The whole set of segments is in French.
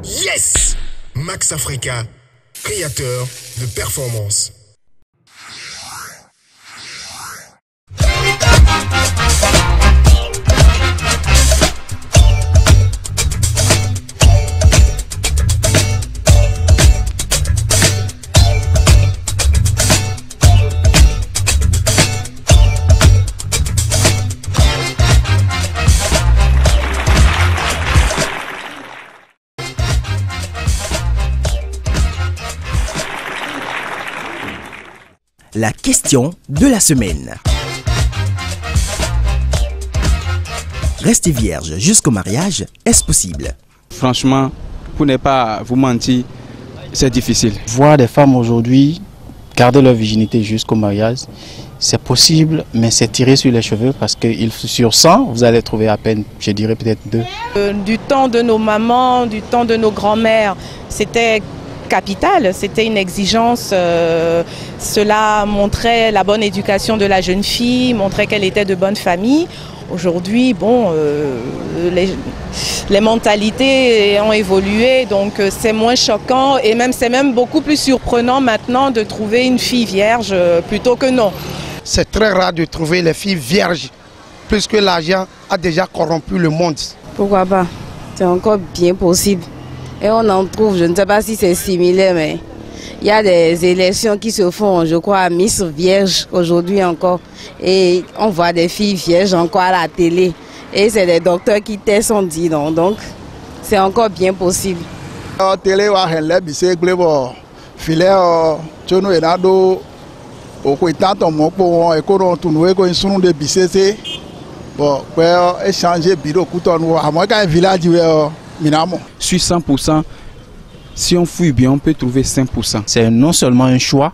Yes! Max Africa, créateur de performance. La question de la semaine. Rester vierge jusqu'au mariage, est-ce possible? Franchement, pour ne pas vous mentir, c'est difficile. Voir des femmes aujourd'hui garder leur virginité jusqu'au mariage, c'est possible, mais c'est tiré sur les cheveux parce que sur 100, vous allez trouver à peine, je dirais peut-être 2. Du temps de nos mamans, du temps de nos grands-mères, c'était capital, c'était une exigence. Cela montrait la bonne éducation de la jeune fille, montrait qu'elle était de bonne famille. Aujourd'hui, bon, les mentalités ont évolué, donc c'est moins choquant et même c'est même beaucoup plus surprenant maintenant de trouver une fille vierge plutôt que non. C'est très rare de trouver les filles vierges, puisque l'argent a déjà corrompu le monde. Pourquoi pas? C'est encore bien possible. Et on en trouve, je ne sais pas si c'est similaire, mais il y a des élections qui se font, je crois, à Miss Vierge aujourd'hui encore. Et on voit des filles vierges encore à la télé. Et c'est des docteurs qui testent, on dit non. Donc, c'est encore bien possible. La télé va relever, c'est que filet, tu nous as dit, au côté de mon pont, et qu'on tourne, qu'on sont des bicés. Bon, échanger bureau, couteau, à moins qu'un village. Sur 100%, si on fouille bien, on peut trouver 5%. C'est non seulement un choix,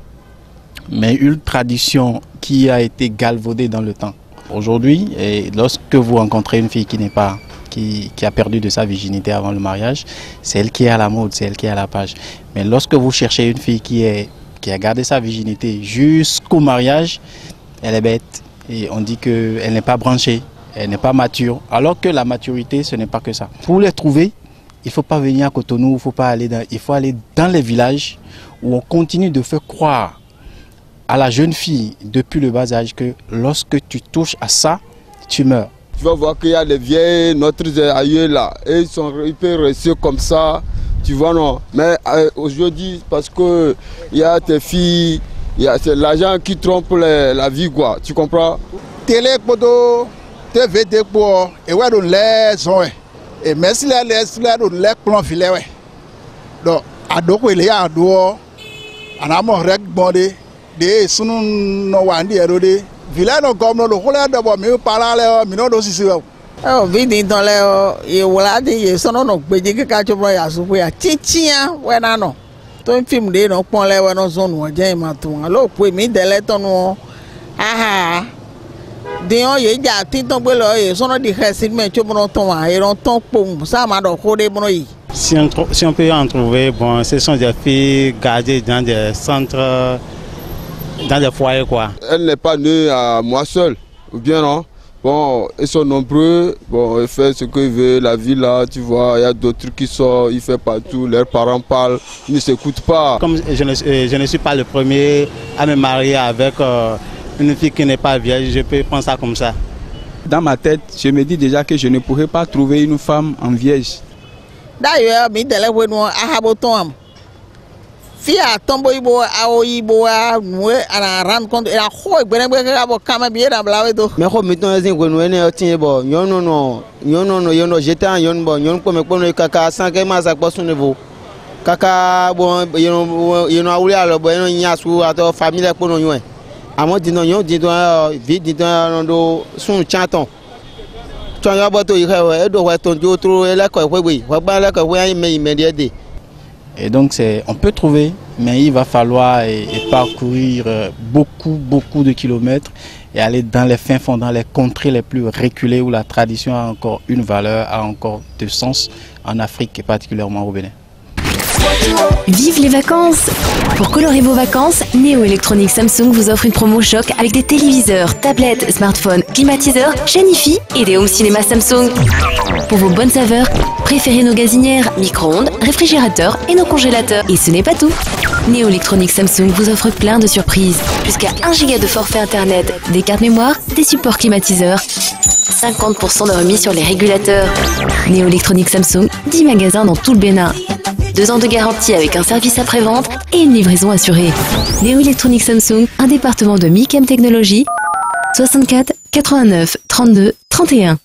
mais une tradition qui a été galvaudée dans le temps. Aujourd'hui, lorsque vous rencontrez une fille qui a perdu de sa virginité avant le mariage, c'est elle qui est à la mode, c'est elle qui est à la page. Mais lorsque vous cherchez une fille qui a gardé sa virginité jusqu'au mariage, elle est bête. Et on dit qu'elle n'est pas branchée. Elle n'est pas mature, alors que la maturité, ce n'est pas que ça. Pour les trouver, il ne faut pas venir à Cotonou, il faut aller dans les villages où on continue de faire croire à la jeune fille depuis le bas âge que lorsque tu touches à ça, tu meurs. Tu vas voir qu'il y a des vieilles, notre aïeux là, et ils sont hyper réussir comme ça, tu vois non. Mais aujourd'hui, parce qu'il y a tes filles, c'est l'argent qui trompe la vie quoi, tu comprends? Télé, podo. TVD pour et ouais on les on et merci les on les plan filet ouais donc à donc il y a dehors en amont rek bondé de sunu no wandi erode village no comme no le d'abord mais parler mais non aussi c'est oh vidi dans les et voilà des sono no gbeje ke ka chobo ya so ya titia we na no to film de no pon le we no zone wo je ma to lo pe mi dele to no aha Dion ye ja tinton pe lo ye sono di resin mais tu bon ton et on ton pom ça m'a do ko de bon yi. Si on peut en trouver, bon, ce sont des filles gardées dans des centres, dans des foyers quoi. Elle n'est pas née à moi seule, ou bien non? Bon, ils sont nombreux, bon, ils font ce qu'ils veulent, la vie là, tu vois, il y a d'autres qui sortent, ils font partout, leurs parents parlent, ils ne s'écoutent pas. Comme je ne suis pas le premier à me marier avec une fille qui n'est pas vierge, je peux penser ça comme ça. Dans ma tête, je me dis déjà que je ne pourrais pas trouver une femme en vierge. D'ailleurs, mi délève nous à habotom. Fia tombo ibo ao ibo a nous à rendre compte et à quoi ben abo kama bien à blawe do. Mais comme mettons les ingénieurs nous ne tient bon, yono j'étais en yon bon, yon comme kono kaka sans que ma sa poisson niveau. Kaka bon yono auli alors bon yono nyasu ato famille kono yon. Amo dino yon dino vite dino do son chanton. Et donc on peut trouver, mais il va falloir parcourir beaucoup de kilomètres et aller dans les fins fonds, dans les contrées les plus reculées où la tradition a encore une valeur, a encore de sens en Afrique et particulièrement au Bénin. Vive les vacances! Pour colorer vos vacances, Néo Électronique Samsung vous offre une promo choc avec des téléviseurs, tablettes, smartphones, climatiseurs, chaîne hi-fi et des home cinéma Samsung. Pour vos bonnes saveurs, préférez nos gazinières, micro-ondes, réfrigérateurs et nos congélateurs. Et ce n'est pas tout. Néo Électronique Samsung vous offre plein de surprises. Jusqu'à 1 giga de forfait internet, des cartes mémoire, des supports climatiseurs, 50% de remise sur les régulateurs. Néo Électronique Samsung, 10 magasins dans tout le Bénin. 2 ans de garantie avec un service après-vente et une livraison assurée. Néo Électronique Samsung, un département de Micam Technologies, 64 89 32 31.